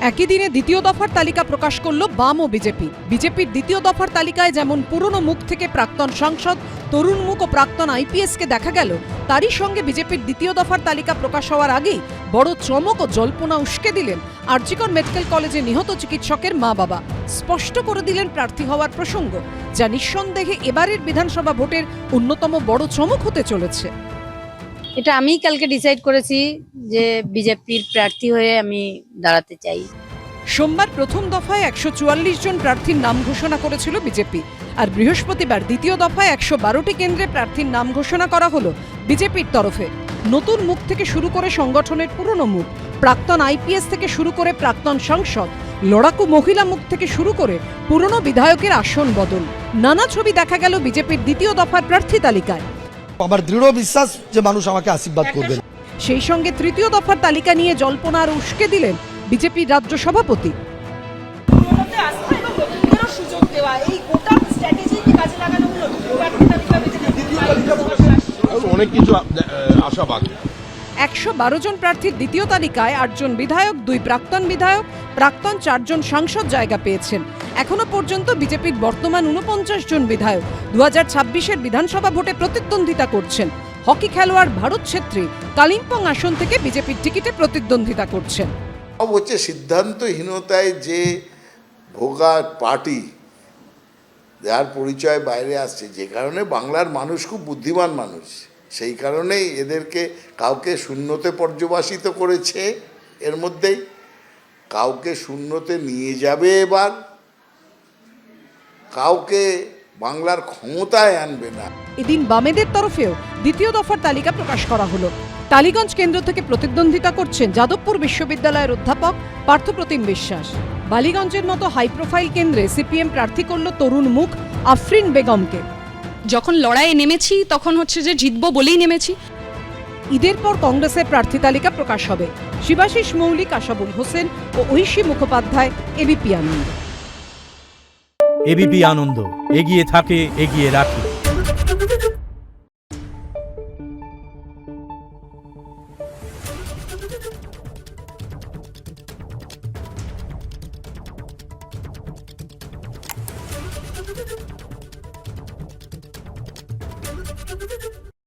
একই দিনে দ্বিতীয় দফার তালিকা প্রকাশ করল বাম ও বিজেপি। বিজেপির দ্বিতীয় দফার তালিকায় যেমন পুরনো মুখ থেকে প্রাক্তন সাংসদ, তরুণ মুখ ও প্রাক্তন আইপিএসকে দেখা গেল, তারই সঙ্গে বিজেপির দ্বিতীয় দফার তালিকা প্রকাশ হওয়ার আগেই বড় চমক ও জল্পনা উস্কে দিলেন আর.জি. কর মেডিকেল কলেজে নিহত চিকিৎসকের মা বাবা। স্পষ্ট করে দিলেন প্রার্থী হওয়ার প্রসঙ্গ, যা নিঃসন্দেহে এবারের বিধানসভা ভোটের অন্যতম বড় চমক হতে চলেছে। এটা আমি কালকে ডিসাইড করেছি যে বিজেপির প্রার্থী হয়ে আমি দাঁড়াতে চাই। সোমবার প্রথম দফায় 144 জন প্রার্থীর নাম ঘোষণা করেছিল বিজেপি, আর বৃহস্পতিবার দ্বিতীয় দফায় 112টি কেন্দ্রে প্রার্থীর নাম ঘোষণা করা হলো বিজেপির তরফে। নতুন মুখ থেকে শুরু করে সংগঠনের পুরনো মুখ, প্রাক্তন আইপিএস থেকে শুরু করে প্রাক্তন সাংসদ, লড়াকু মহিলা মুখ থেকে শুরু করে পুরনো বিধায়কের আসন বদল, নানা ছবি দেখা গেল বিজেপির দ্বিতীয় দফার প্রার্থী তালিকায়। আমার দৃঢ় বিশ্বাস যে মানুষ আমাকে আশীর্বাদ করবেন। সেই সঙ্গে তৃতীয় দফার তালিকা নিয়ে জল্পনা আর উস্কে দিলেন বিজেপির রাজ্য সভাপতি। অনেক কিছু আশা বাকি। 112 জন প্রার্থীর দ্বিতীয় তালিকায় 8 জন বিধায়ক, 2 প্রাক্তন বিধায়ক, প্রাক্তন 4 জন সাংসদ জায়গা পেয়েছেন। এখনো পর্যন্ত বিজেপির বর্তমান 49 জন বিধায়ক 2026-এর বিধানসভা ভোটে প্রতিদ্বন্দ্বিতা করছেন। হকি খেলোয়াড় ভারত ছেত্রী কালিম্পং আসন থেকে বিজেপির টিকিটে প্রতিদ্বন্দ্বিতা করছেন। হচ্ছে সিদ্ধান্তহীনতায় যে ভোগা পার্টি, যার পরিচয় বাইরে আসছে, যে কারণে বাংলার মানুষ খুব বুদ্ধিমান মানুষ, সেই কারণেই এদেরকে কাউকে শূন্যতে পর্যবসিত করেছে, এর মধ্যেই কাউকে শূন্যতে নিয়ে যাবে, এবার কাউকে বাংলার ক্ষমতায় আনবে না। এদিন বামেদের তরফেও দ্বিতীয় দফার তালিকা প্রকাশ করা হলো। টালিগঞ্জ কেন্দ্র থেকে প্রতিদ্বন্দ্বিতা করছেন যাদবপুর বিশ্ববিদ্যালয়ের অধ্যাপক পার্থপ্রতিম বিশ্বাস। বালিগঞ্জের মতো হাই প্রোফাইল কেন্দ্রে সিপিএম প্রার্থী করল তরুণ মুখ আফরিন বেগমকে। যখন লড়াইয়ে নেমেছি তখন হচ্ছে যে জিতবো বলেই নেমেছি। ঈদের পর কংগ্রেসের প্রার্থী তালিকা প্রকাশ হবে। শিবাশিস মৌলিক, আশাবুল হোসেন ও ঐশী মুখোপাধ্যায়, এবিপি আনন্দ। এবিপি আনন্দ, এগিয়ে থাকে, এগিয়ে রাখে।